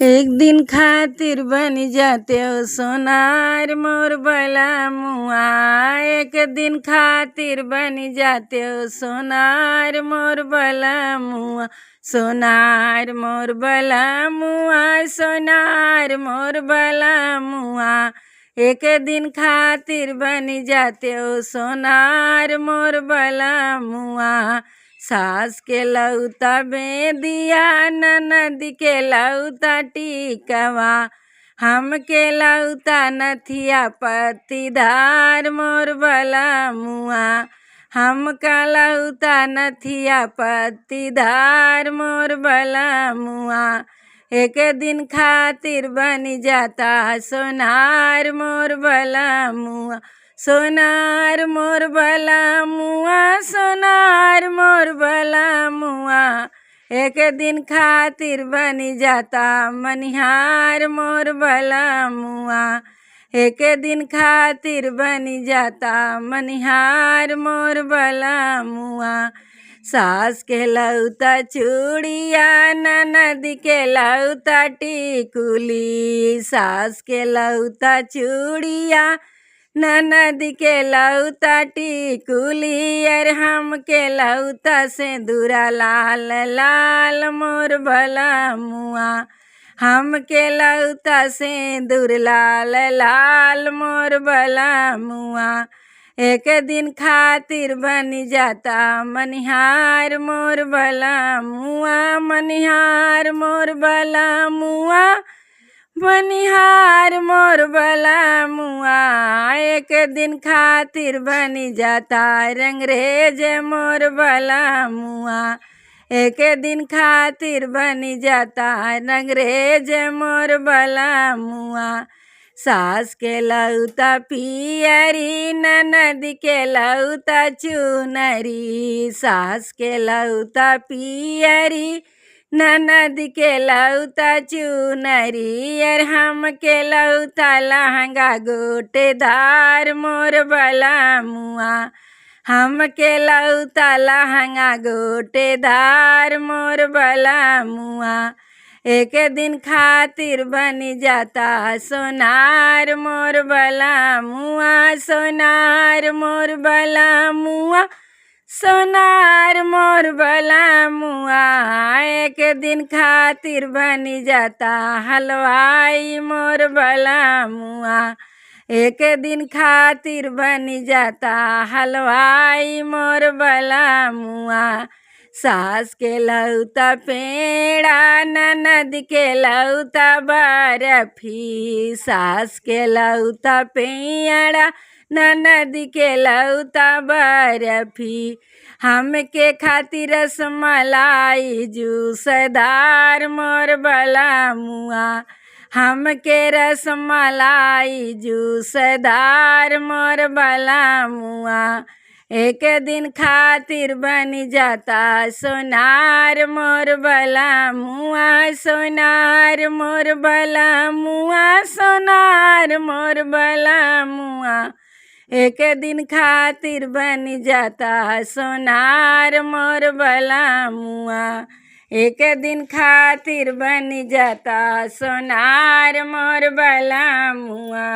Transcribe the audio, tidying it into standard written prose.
एक दिन खातिर बन जाते हो सोनार मोर बलमुआ। एक दिन खातिर बन जाते हो सोनार मोर बलमुआ। सोनार मोर बलमुआ, सोनार मोर बलमुआ। एक दिन खातिर बन जाते हो सोनार मोर बलमुआ। सास के लौता बेदिया, ननद के लौता टिकवा, हम के लौता नथिया पत्तीदार मोर बलमुआ। हम का लौता नथिया पत्तीदार मोर बलमुआ। एक दिन खातिर बन जाता सोनार मोर बलमुआ। सोनार मोर बलमुआ, सोनार मोर बलमुआ। एक दिन खातिर बन जाता मनिहार मोर बलमुआ। एक दिन खातिर बन जाता मनिहार मोर बलमुआ। सास के लौता चूड़िया, ननद के लौता टिकुली। सास के लौता चूड़िया, ननद के लौता टिकुली। अर हम के लौता सिंदूरा लाल लाल मोर बलमुआ। हम के लौता सिंदूर लाल लाल मोर बलमुआ। एक दिन खातिर बन जाता मनिहार मोर बलमुआ। मनिहार मोर बलमुआ, मनिहार मोर बलमुआ। एक दिन खातिर बन जाता रंगरेज मोर बलमुआ। एक दिन खातिर बन जाता रंगरेज मोर बलमुआ। सास के लौता पियरी, ननद के लौता चुनरी। सास के लौता पियरी, ननद के लौता चुनरी। अर हम के लौता लहंगा गोटेदार मोर बलमुआ। हम के लौता लहंगा गोटेदार मोर बलमुआ। एक दिन खातिर बन जाता सोनार मोर बलमुआ। सोनार मोर बलमुआ, सोनार मोर बलमुआ। एक दिन खातिर बन जाता हलवाई मोर बलमुआ। एक दिन खातिर बन जाता हलवाई मोर बलमुआ। सास के लौता पेड़ा, ननद के लौता बर्फी। सास के लौता पेड़ा, ननद के लौता बर्फी। हम के खातिर रसमलाई जूसदार मोर बलमुआ। हम के रसमलाई जूसदार मोर बलमुआ। एक दिन खातिर बन जाता सोनार मोर बलमुआ। सोनार मोर बलमुआ, सोनार मोर बलमुआ। एक दिन खातिर बन जाता सोनार मोर बलमुआ। एक दिन खातिर बन जाता सोनार मोर बलमुआ।